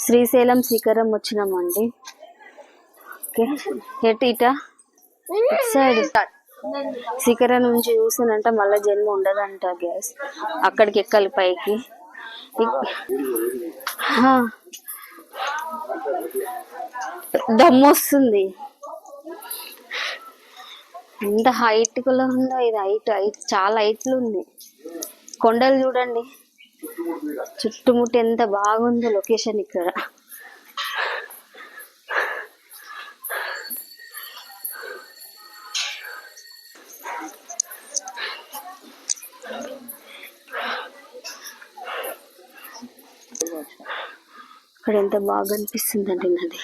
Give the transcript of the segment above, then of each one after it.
శ్రీశైలం శిఖరం వచ్చినామండి. ఇట సైడ్ శిఖరం నుంచి చూసినంట మళ్ళా జన్మ ఉండదంట గ్యాస్. అక్కడికి ఎక్కాలి పైకి. దమ్ము వస్తుంది. ఎంత హైట్ కూడా ఉందో ఇది. హైట్ చాలా హైట్లు ఉంది. కొండలు చూడండి చుట్టుముట్టు ఎంత బాగుందో లొకేషన్ ఇక్కడ. ఇక్కడ ఎంత బాగా అనిపిస్తుందండి నది.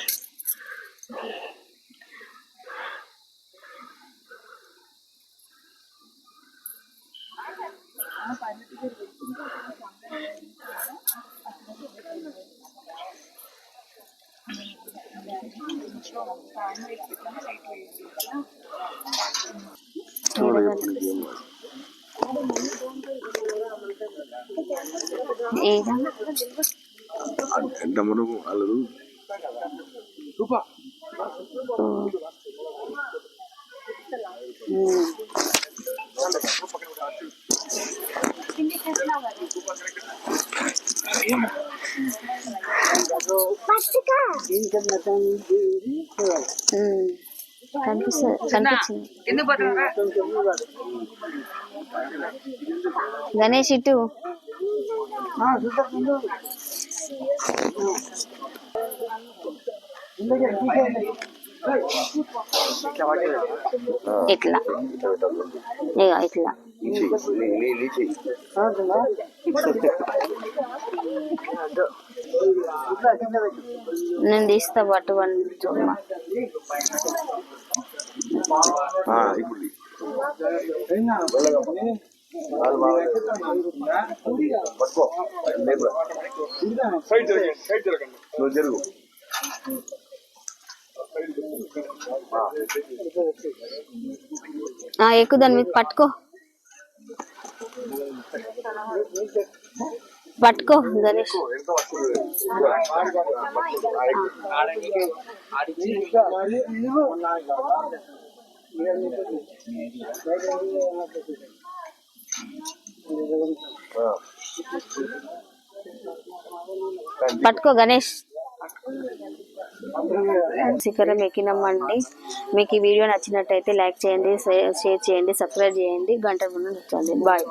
గణేష్ ఇటు ఇట్లా ఇట్లా నేను తీస్తా పట్టు చూడమ్మా. ఎక్కువ దాని మీద పట్టుకో గణేష్. పట్టుకో గణేష్. శిఖరం ఎక్కినామండి. మీకు ఈ వీడియో నచ్చినట్టయితే లైక్ చేయండి, షేర్ చేయండి, సబ్స్క్రైబ్ చేయండి, గంట నొక్కండి. బాయ్.